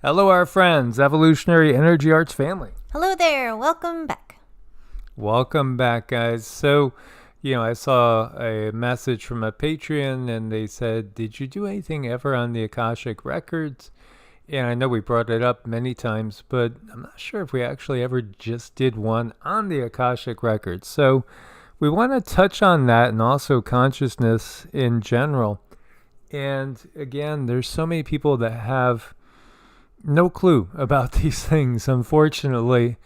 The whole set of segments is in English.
Hello, our friends, Evolutionary Energy Arts family. Hello there. Welcome back. Welcome back, guys. So, I saw a message from a Patreon and they said, did you do anything ever on the Akashic Records? And I know we brought it up many times, but I'm not sure if we actually ever just did one on the Akashic Records. So we want to touch on that and also consciousness in general. And again, there's so many people that have no clue about these things, unfortunately,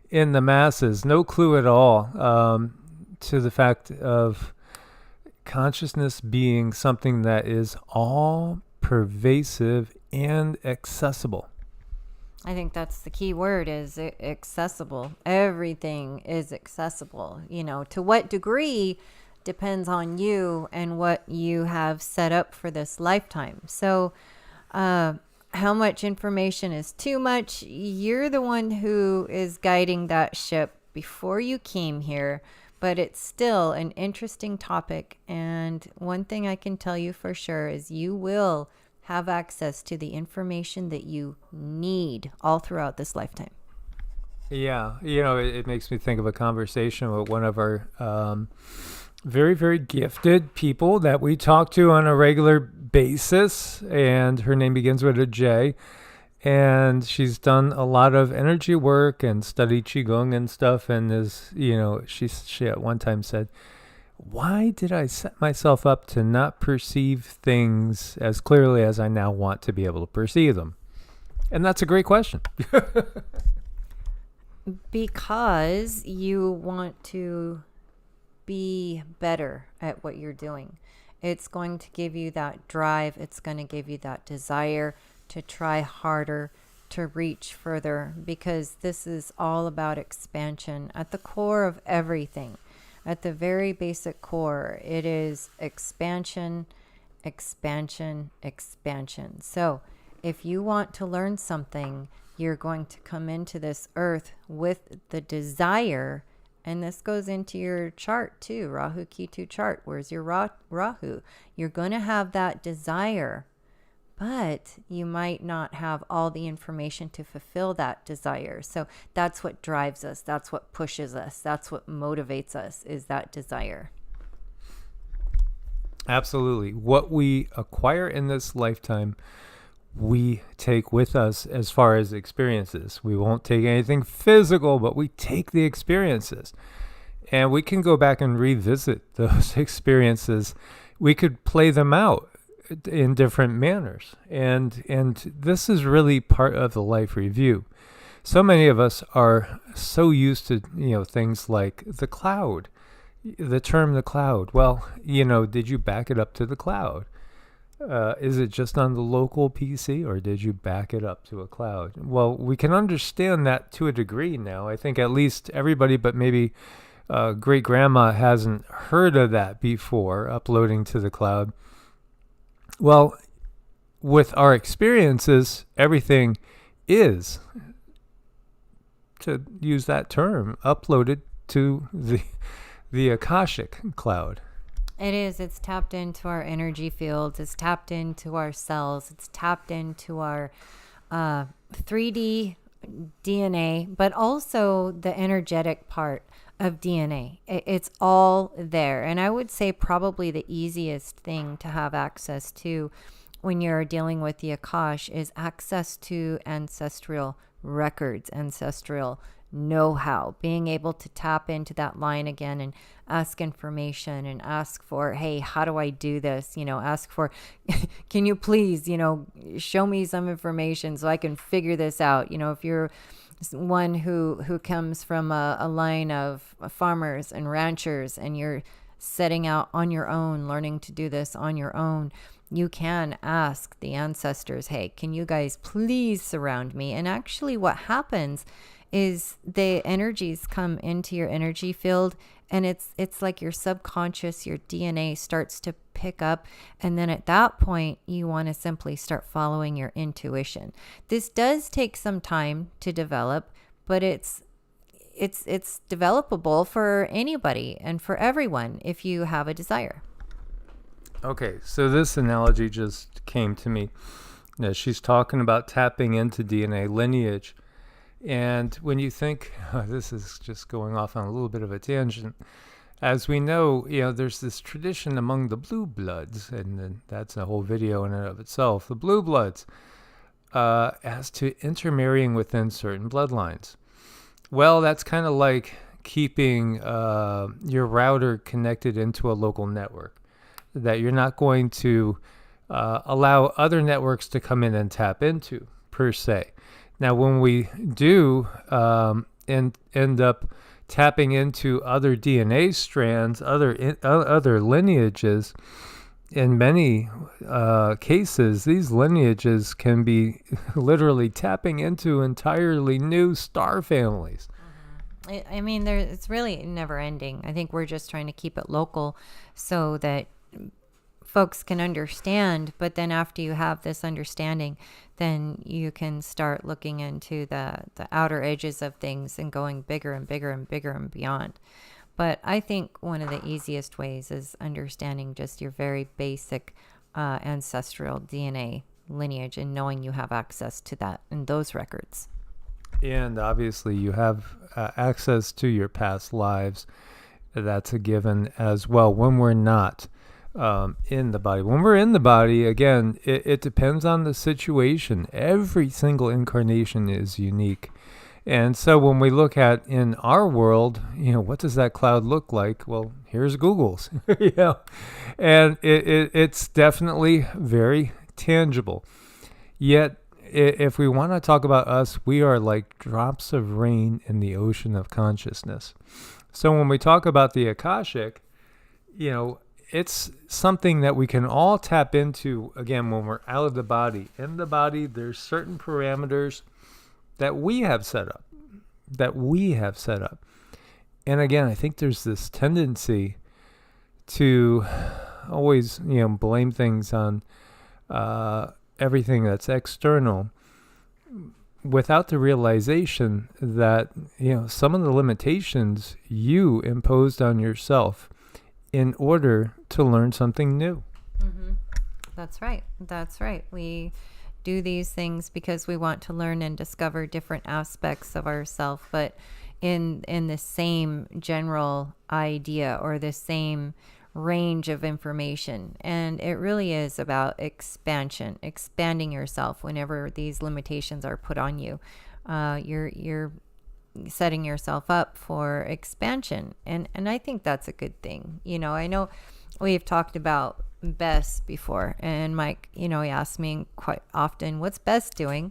in the masses. No clue at all to the fact of consciousness being something that is all pervasive and accessible. I think that's the key word is accessible. Everything is accessible. To what degree depends on you and what you have set up for this lifetime. So, how much information is too much? You're the one who is guiding that ship before you came here, but it's still an interesting topic. And one thing I can tell you for sure is you will have access to the information that you need all throughout this lifetime. Yeah, it makes me think of a conversation with one of our very, very gifted people that we talk to on a regular basis, and her name begins with a J, and she's done a lot of energy work and studied Qigong and stuff, and is, she at one time said, why did I set myself up to not perceive things as clearly as I now want to be able to perceive them? And that's a great question. Because you want to be better at what you're doing. It's going to give you that drive. It's going to give you that desire to try harder, to reach further, because this is all about expansion. At the core of everything, at the very basic core, it is expansion, expansion, expansion. So if you want to learn something, you're going to come into this earth with the desire. And this goes into your chart too, Rahu Ketu chart. Where's your Rahu? You're going to have that desire, but you might not have all the information to fulfill that desire. So that's what drives us. That's what pushes us. That's what motivates us, is that desire. Absolutely. What we acquire in this lifetime, we take with us as far as experiences. We won't take anything physical, but we take the experiences. And we can go back and revisit those experiences. We could play them out in different manners. And this is really part of the life review. So many of us are so used to, things like the cloud, the term the cloud. Well, did you back it up to the cloud? Is it just on the local PC, or did you back it up to a cloud? Well, we can understand that to a degree now. I think at least everybody, but maybe great-grandma hasn't heard of that before, uploading to the cloud. Well, with our experiences, everything is, to use that term, uploaded to the Akashic cloud. It is. It's tapped into our energy fields. It's tapped into our cells. It's tapped into our 3D DNA, but also the energetic part of DNA. It's all there. And I would say probably the easiest thing to have access to when you're dealing with the Akash is access to ancestral records, ancestral know-how, being able to tap into that line again and ask information and ask for, hey, how do I do this? Ask for, can you please, show me some information so I can figure this out? If you're one who comes from a line of farmers and ranchers and you're setting out on your own, learning to do this on your own, you can ask the ancestors, hey, can you guys please surround me? And actually what happens is the energies come into your energy field, and it's like your subconscious, your DNA starts to pick up. And then at that point, you want to simply start following your intuition. This does take some time to develop, but it's developable for anybody and for everyone if you have a desire. Okay, so this analogy just came to me. Now, she's talking about tapping into DNA lineage. And when you think, this is just going off on a little bit of a tangent, as we know, there's this tradition among the blue bloods, and then that's a whole video in and of itself. The blue bloods, as to intermarrying within certain bloodlines. Well, that's kind of like keeping your router connected into a local network, that you're not going to allow other networks to come in and tap into, per se. Now, when we do end up tapping into other DNA strands, other lineages, in many cases, these lineages can be literally tapping into entirely new star families. I mean, it's really never ending. I think we're just trying to keep it local so that folks can understand. But then after you have this understanding, then you can start looking into the outer edges of things and going bigger and bigger and bigger and beyond. But I think one of the easiest ways is understanding just your very basic ancestral DNA lineage and knowing you have access to that and those records. And obviously you have access to your past lives. That's a given as well when we're not in the body. When we're in the body, again, it depends on the situation. Every single incarnation is unique. And so when we look at in our world, what does that cloud look like? Well, here's Google's, and it's definitely very tangible. Yet, if we want to talk about us, we are like drops of rain in the ocean of consciousness. So when we talk about the Akashic, it's something that we can all tap into, again, when we're out of the body. In the body, there's certain parameters that we have set up. And again, I think there's this tendency to always, blame things on everything that's external without the realization that, some of the limitations you imposed on yourself in order to learn something new. Mm-hmm. That's right. We do these things because we want to learn and discover different aspects of ourselves, but in the same general idea or the same range of information. And it really is about expanding yourself whenever these limitations are put on you. You're setting yourself up for expansion. And I think that's a good thing. I know we've talked about Bess before, and Mike, he asks me quite often, what's Bess doing?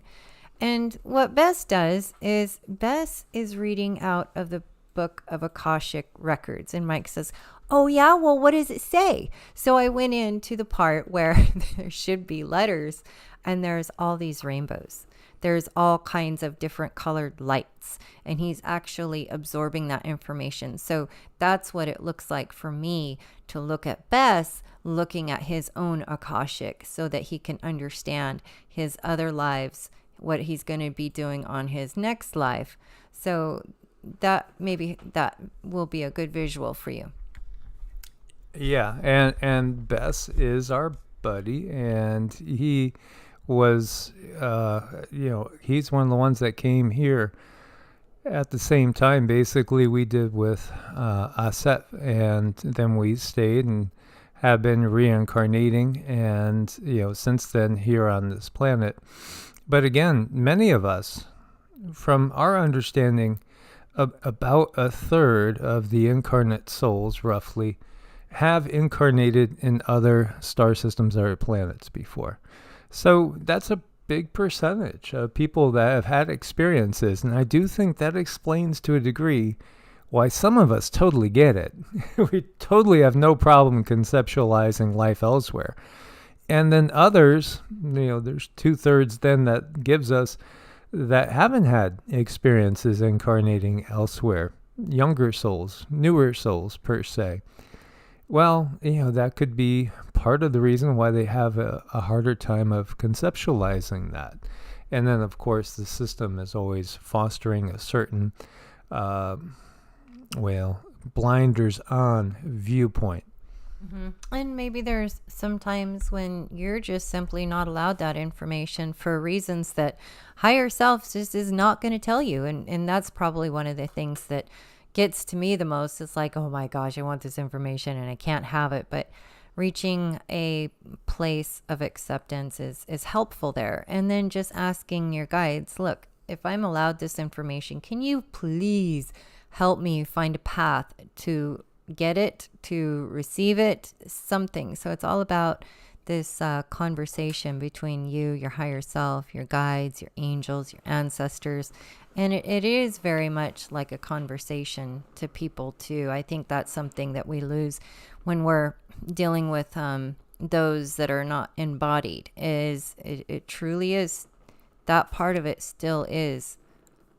And what Bess does is Bess is reading out of the book of Akashic records. And Mike says, oh yeah, well, what does it say? So I went into the part where there should be letters, and there's all these rainbows. There's all kinds of different colored lights, and he's actually absorbing that information. So that's what it looks like for me to look at Bess looking at his own Akashic so that he can understand his other lives, what he's going to be doing on his next life. So that will be a good visual for you. Yeah, and Bess is our buddy, and he was, he's one of the ones that came here at the same time, basically, we did with Aset, and then we stayed and have been reincarnating, and, since then here on this planet. But again, many of us, from our understanding, about a third of the incarnate souls, roughly, have incarnated in other star systems or planets before. So that's a big percentage of people that have had experiences. And I do think that explains to a degree why some of us totally get it. We totally have no problem conceptualizing life elsewhere. And then others, there's 2/3 then that gives us that haven't had experiences incarnating elsewhere. Younger souls, newer souls per se. Well, that could be part of the reason why they have a harder time of conceptualizing that. And then, of course, the system is always fostering a certain, blinders on viewpoint. And maybe there's sometimes when you're just simply not allowed that information for reasons that higher self just is not going to tell you. And that's probably one of the things that gets to me the most. It's like, oh my gosh, I want this information and I can't have it. But reaching a place of acceptance is helpful there. And then just asking your guides, look, if I'm allowed this information, can you please help me find a path to get it, to receive it, something. So it's all about this conversation between you, your higher self, your guides, your angels, your ancestors. And it is very much like a conversation to people too. I think that's something that we lose when we're dealing with those that are not embodied, is it truly is, that part of it still is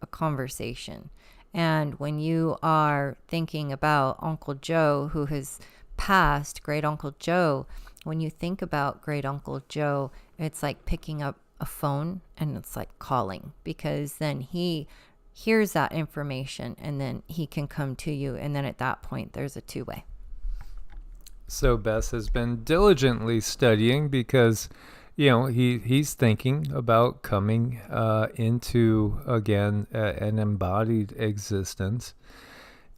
a conversation. And when you are thinking about Uncle Joe, who has passed, Great Uncle Joe, when you think about Great Uncle Joe, it's like picking up a phone and it's like calling, because then he hears that information and then he can come to you. And then at that point, there's a two-way. So Bess has been diligently studying because, you know, he's thinking about coming into, again, an embodied existence.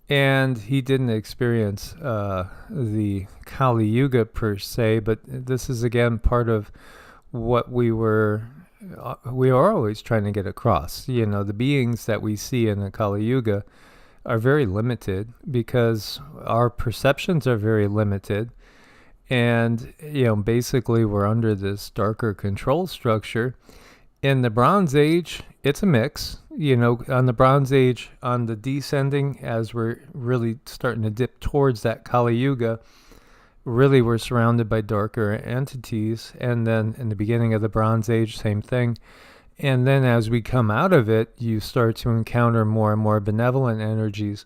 And he didn't experience the Kali Yuga per se, but this is, again, part of what we are always trying to get across. You know, the beings that we see in the Kali Yuga are very limited because our perceptions are very limited. And, you know, basically we're under this darker control structure. In the Bronze Age, it's a mix. You know, on the Bronze Age, on the descending, as we're really starting to dip towards that Kali Yuga, really we're surrounded by darker entities. And then in the beginning of the Bronze Age, same thing. And then as we come out of it, you start to encounter more and more benevolent energies.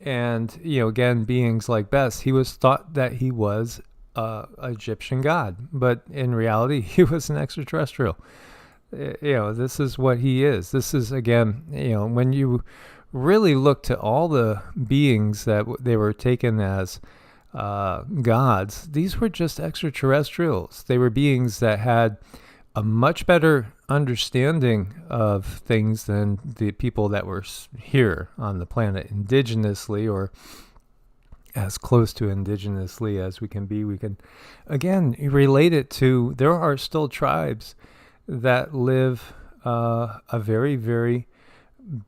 And, you know, again, beings like Bess, he was thought that he was Egyptian god, but in reality he was an extraterrestrial. You know, this is what he is. This is, again, you know, when you really look to all the beings that they were taken as gods, these were just extraterrestrials. They were beings that had a much better understanding of things than the people that were here on the planet indigenously, or as close to indigenously as we can be. We can, again, relate it to, there are still tribes that live a very, very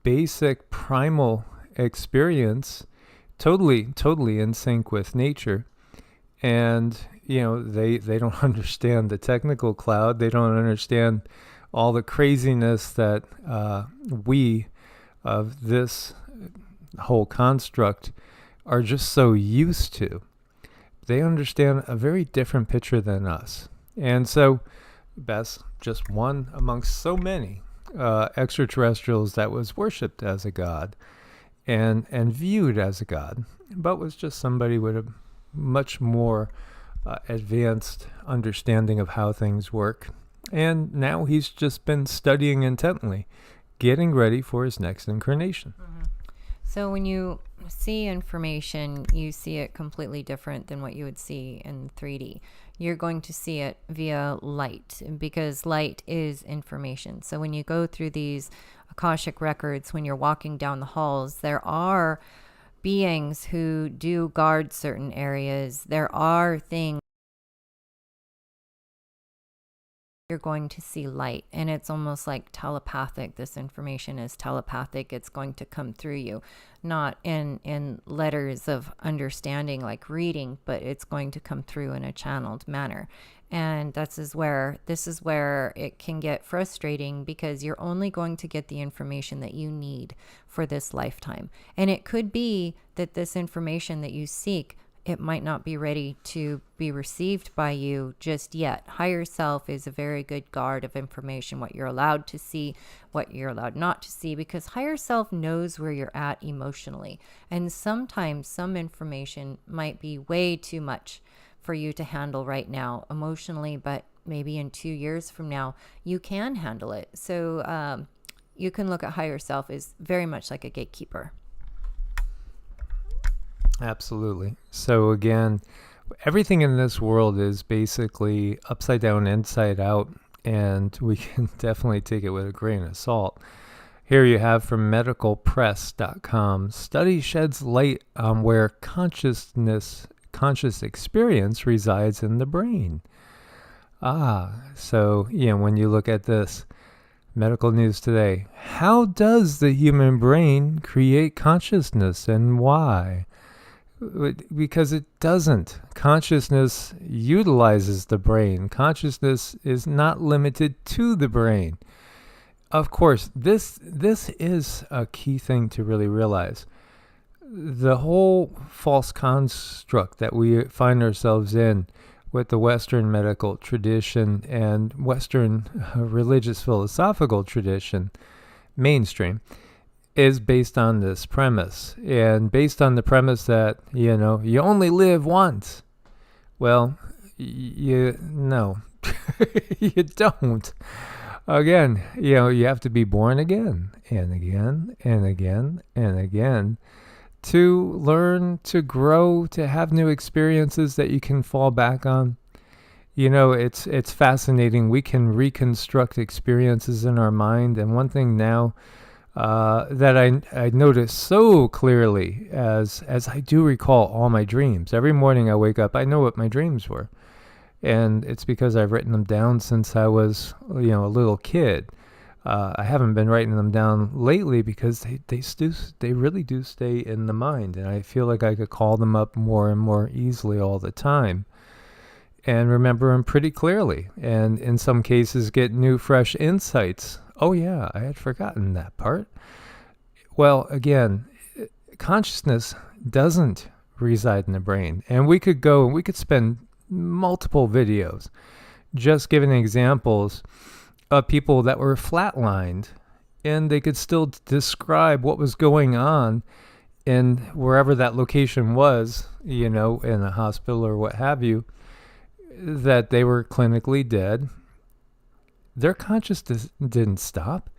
basic primal experience, totally in sync with nature. And, you know, they don't understand the technical cloud. They don't understand all the craziness that we of this whole construct are just so used to. They understand a very different picture than us. And so Bess, just one amongst so many extraterrestrials that was worshipped as a god and viewed as a god, but was just somebody with a much more advanced understanding of how things work. And now he's just been studying intently, getting ready for his next incarnation. Mm-hmm. So when you see information, you see it completely different than what you would see in 3D. You're going to see it via light, because light is information. So when you go through these Akashic records, when you're walking down the halls, there are beings who do guard certain areas. There are things. You're going to see light, and it's almost like telepathic. This information is telepathic. It's going to come through you, not in letters of understanding like reading, but it's going to come through in a channeled manner. And this is where it can get frustrating, because you're only going to get the information that you need for this lifetime. And it could be that this information that you seek, it might not be ready to be received by you just yet. Higher self is a very good guard of information, what you're allowed to see, what you're allowed not to see, because higher self knows where you're at emotionally. And sometimes some information might be way too much for you to handle right now emotionally, but maybe in 2 years from now, you can handle it. So you can look at higher self as very much like a gatekeeper. Absolutely. So again, Everything in this world is basically upside down, inside out, and we can definitely take it with a grain of salt. Here you have from medicalpress.com, study sheds light on where conscious experience resides in the brain. So, when you look at this, medical news today, how does the human brain create consciousness and why? Because it doesn't. Consciousness utilizes the brain. Consciousness is not limited to the brain. Of course, this is a key thing to really realize. The whole false construct that we find ourselves in with the Western medical tradition and Western religious philosophical tradition, mainstream, is based on this premise. And based on the premise that, you only live once. Well, no, you don't. Again, you have to be born again and again and again and again to learn, to grow, to have new experiences that you can fall back on. It's fascinating. We can reconstruct experiences in our mind. And one thing now that I notice so clearly as I do recall all my dreams. Every morning I wake up, I know what my dreams were. And it's because I've written them down since I was, a little kid. I haven't been writing them down lately because they really do stay in the mind. And I feel like I could call them up more and more easily all the time and remember them pretty clearly. And in some cases get new, fresh insights. Oh yeah, I had forgotten that part. Well, again, consciousness doesn't reside in the brain. And we could spend multiple videos just giving examples of people that were flatlined and they could still describe what was going on in wherever that location was, in a hospital or what have you, that they were clinically dead. Their consciousness didn't stop.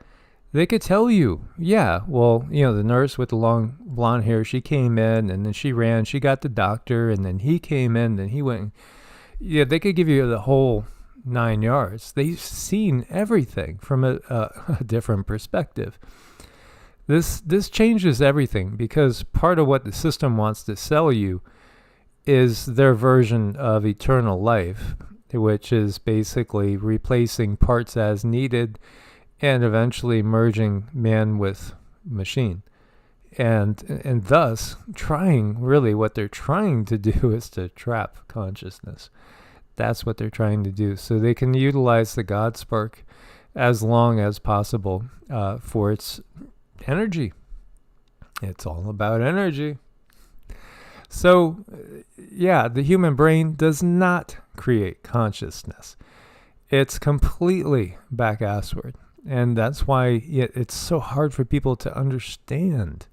They could tell you, the nurse with the long blonde hair, she came in and then she ran, she got the doctor, and then he came in and he went. Yeah, they could give you the whole 9 yards. They've seen everything from a different perspective. This changes everything because part of what the system wants to sell you is their version of eternal life, which is basically replacing parts as needed and eventually merging man with machine. And thus what they're trying to do is to trap consciousness. That's what they're trying to do. So they can utilize the God spark as long as possible for its energy. It's all about energy. So, the human brain does not create consciousness. It's completely back-assward. And that's why it's so hard for people to understand.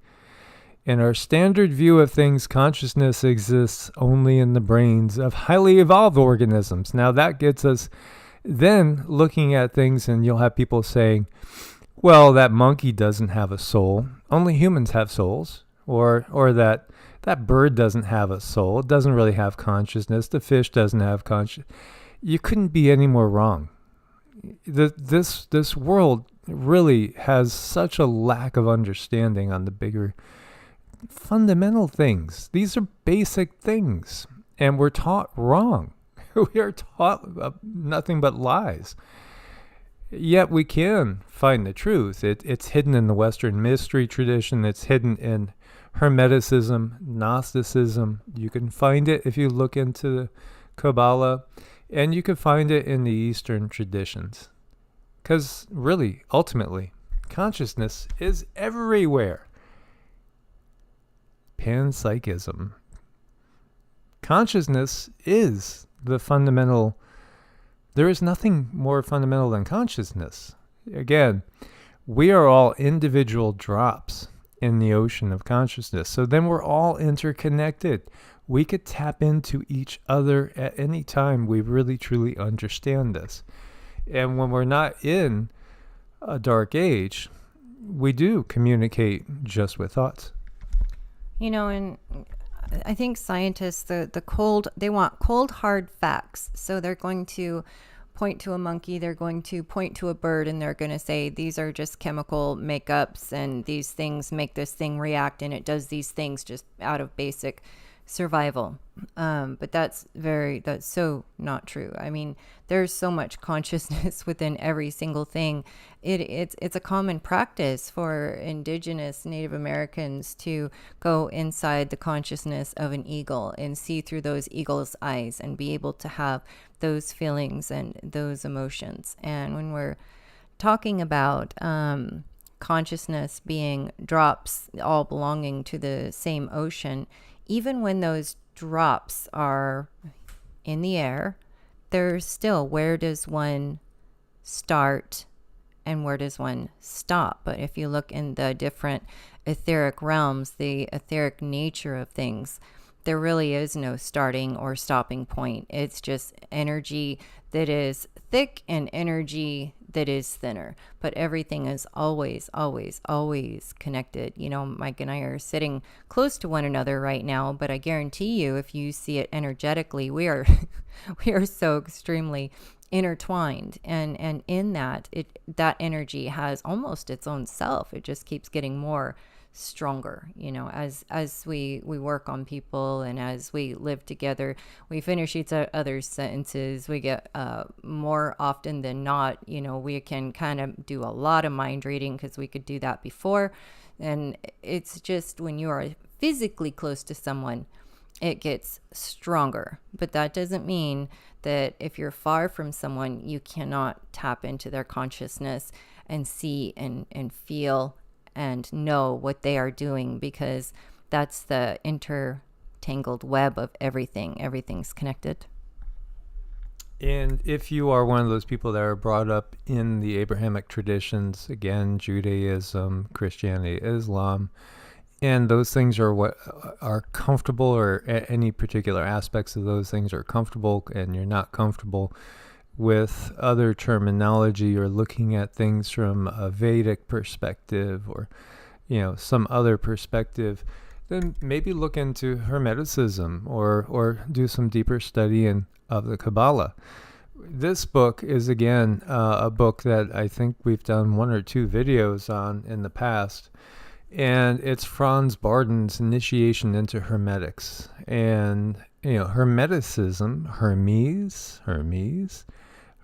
In our standard view of things, consciousness exists only in the brains of highly evolved organisms. Now that gets us then looking at things, and you'll have people saying, well, that monkey doesn't have a soul. Only humans have souls. Or that bird doesn't have a soul. It doesn't really have consciousness. The fish doesn't have consciousness. You couldn't be any more wrong. This world really has such a lack of understanding on the bigger fundamental things. These are basic things, and we're taught wrong. We are taught nothing but lies. Yet we can find the truth. It's hidden in the Western mystery tradition. It's hidden in Hermeticism, Gnosticism. You can find it if you look into the Kabbalah, and you can find it in the Eastern traditions. Because really, ultimately, consciousness is everywhere. Panpsychism. Consciousness is the fundamental. There is nothing more fundamental than consciousness. Again, we are all individual drops in the ocean of consciousness. So then we're all interconnected. We could tap into each other at any time we really truly understand this. And when we're not in a dark age, we do communicate just with thoughts. And I think scientists, they want cold, hard facts. So they're going to point to a monkey, they're going to point to a bird, and they're going to say, these are just chemical makeups, and these things make this thing react, and it does these things just out of basic survival. But that's so not true. I mean, there's so much consciousness within every single thing. It's a common practice for indigenous Native Americans to go inside the consciousness of an eagle and see through those eagle's eyes and be able to have those feelings and those emotions. And when we're talking about consciousness being drops all belonging to the same ocean, even when those drops are in the air, there's still, where does one start and where does one stop? But if you look in the different etheric realms, the etheric nature of things, there really is no starting or stopping point. It's just energy that is thick and energy that is thinner, but everything is always, always, always connected. You know, Mike and I are sitting close to one another right now, but I guarantee you, if you see it energetically, we are so extremely intertwined, and in that, that energy has almost its own self. It just keeps getting more stronger, you know, as we work on people, and as we live together, we finish each other's sentences. We get more often than not, you know, we can kind of do a lot of mind reading, because we could do that before. And it's just, when you are physically close to someone, it gets stronger. But that doesn't mean that if you're far from someone, you cannot tap into their consciousness and see and feel and know what they are doing, because that's the intertangled web of everything. Everything's connected. And if you are one of those people that are brought up in the Abrahamic traditions, again, Judaism, Christianity, Islam, and those things are what are comfortable, or any particular aspects of those things are comfortable, and you're not comfortable with other terminology, or looking at things from a Vedic perspective, or, you know, some other perspective, then maybe look into Hermeticism, or do some deeper study of the Kabbalah. This book is, again, a book that I think we've done 1 or 2 videos on in the past, and it's Franz Bardon's Initiation into Hermetics. And, you know, Hermeticism,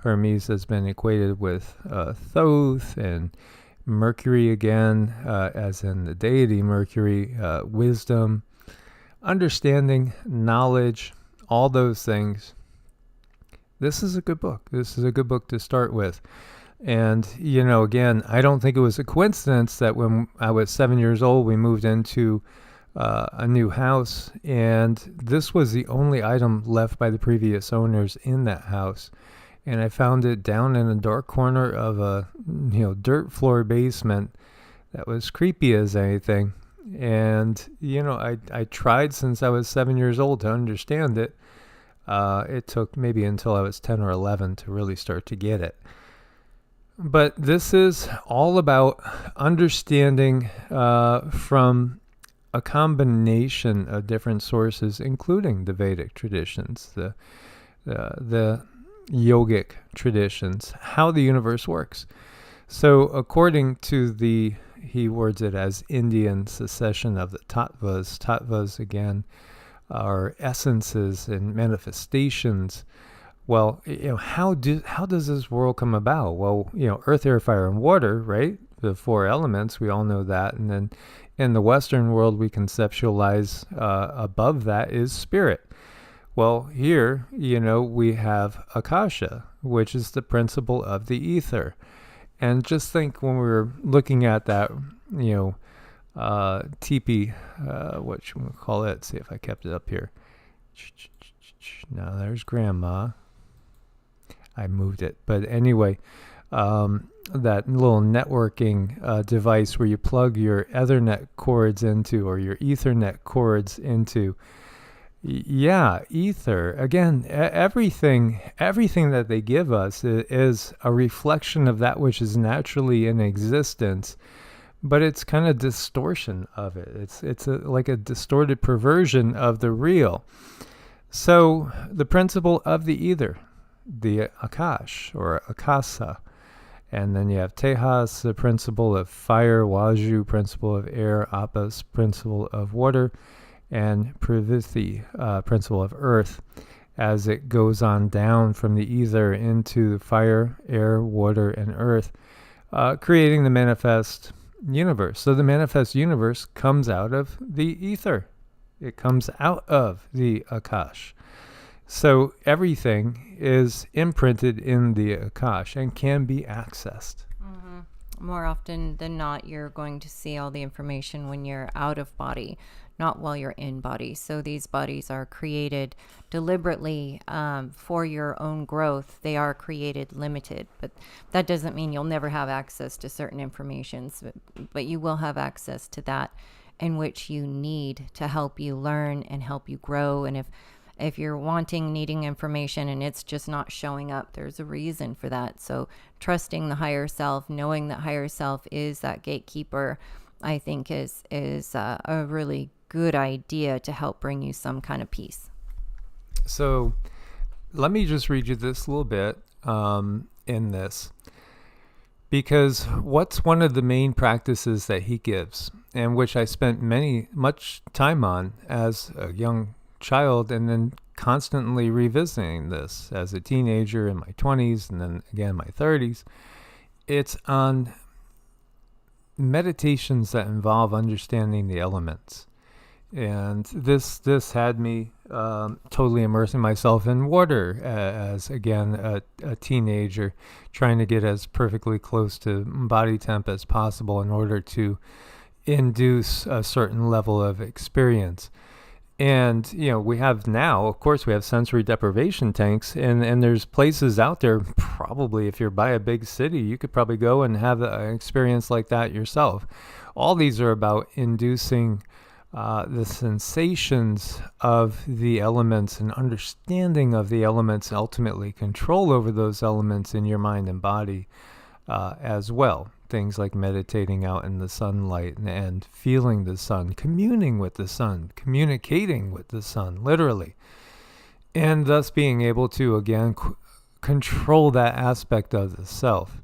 Hermes has been equated with Thoth and Mercury again, as in the deity Mercury, wisdom, understanding, knowledge, all those things. This is a good book. This is a good book to start with. And, you know, again, I don't think it was a coincidence that when I was 7 years old, we moved into a new house, and this was the only item left by the previous owners in that house. And I found it down in a dark corner of a, you know, dirt floor basement that was creepy as anything. And, you know, I tried since I was 7 years old to understand it. It took maybe until I was 10 or 11 to really start to get it. But this is all about understanding from a combination of different sources, including the Vedic traditions, the yogic traditions, how the universe works. So according to he words it as Indian secession of the tattvas. Tattvas, again, are essences and manifestations. Well, you know, how does this world come about? Well, you know, earth, air, fire, and water, right? The 4 elements, we all know that. And then in the Western world, we conceptualize above that is spirit. Well, here, you know, we have Akasha, which is the principle of the ether. And just think, when we were looking at that, you know, teepee, what should we call it? See if I kept it up here. Now there's Grandma. I moved it. But anyway, that little networking device where you plug your Ethernet cords into, or your Ethernet cords into. Yeah, ether. Again, everything that they give us is a reflection of that which is naturally in existence, but it's kind of distortion of it. It's like a distorted perversion of the real. So the principle of the ether, the Akash or Akasa, and then you have Tejas, the principle of fire, Waju, principle of air, Apas, principle of water, and Pravithi, principle of earth, as it goes on down from the ether into fire, air, water, and earth, creating the manifest universe. So the manifest universe comes out of the ether. It comes out of the Akash. So everything is imprinted in the Akash and can be accessed. More often than not, you're going to see all the information when you're out of body, not while you're in body. So these bodies are created deliberately for your own growth. They are created limited, but that doesn't mean you'll never have access to certain informations, but you will have access to that in which you need to help you learn and help you grow. And if you're needing information and it's just not showing up, there's a reason for that. So trusting the higher self, knowing that higher self is that gatekeeper, I think is a really good idea to help bring you some kind of peace. So let me just read you this little bit in this, because what's one of the main practices that he gives, and which I spent much time on as a young child, and then constantly revisiting this as a teenager in my 20s and then again my 30s. It's on meditations that involve understanding the elements. And this had me totally immersing myself in water as, again, a teenager, trying to get as perfectly close to body temp as possible in order to induce a certain level of experience. And, we have now, of course, we have sensory deprivation tanks, and there's places out there, probably if you're by a big city, you could probably go and have an experience like that yourself. All these are about inducing the sensations of the elements and understanding of the elements, and ultimately control over those elements in your mind and body as well. Things like meditating out in the sunlight and feeling the sun, communing with the sun, communicating with the sun, literally. And thus being able to, again, control that aspect of the self.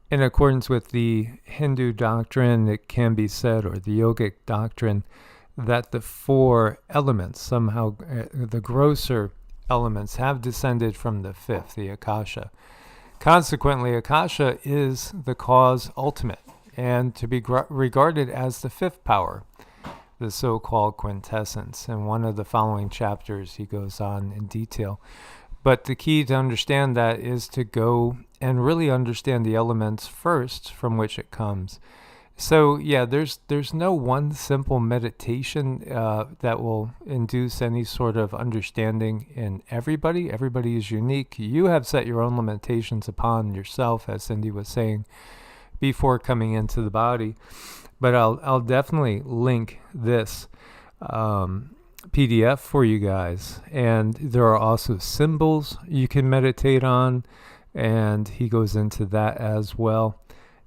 In accordance with the Hindu doctrine, it can be said, or the yogic doctrine, that the four elements, somehow the grosser elements, have descended from the fifth, the Akasha. Consequently, Akasha is the cause ultimate, and to be regarded as the fifth power, the so-called quintessence. In one of the following chapters, he goes on in detail. But the key to understand that is to go and really understand the elements first from which it comes. So yeah, there's no one simple meditation that will induce any sort of understanding in everybody. Everybody is unique. You have set your own limitations upon yourself, as Cindy was saying, before coming into the body. But I'll definitely link this PDF for you guys. And there are also symbols you can meditate on, and he goes into that as well.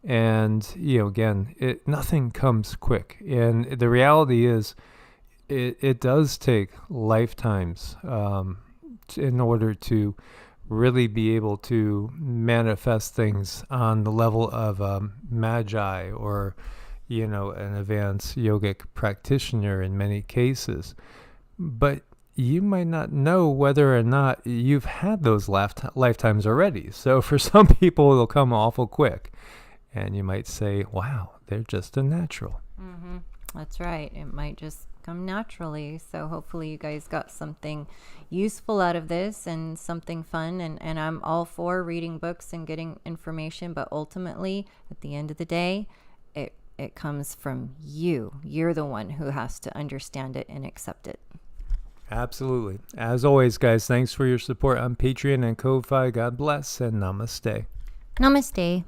And, again, nothing comes quick. And the reality is it does take lifetimes in order to really be able to manifest things on the level of magi or, an advanced yogic practitioner in many cases. But you might not know whether or not you've had those lifetimes already. So for some people, it'll come awful quick. And you might say, wow, they're just a natural. Mm-hmm. That's right. It might just come naturally. So hopefully you guys got something useful out of this and something fun. And I'm all for reading books and getting information. But ultimately, at the end of the day, it comes from you. You're the one who has to understand it and accept it. Absolutely. As always, guys, thanks for your support on Patreon and Ko-Fi. God bless and namaste. Namaste.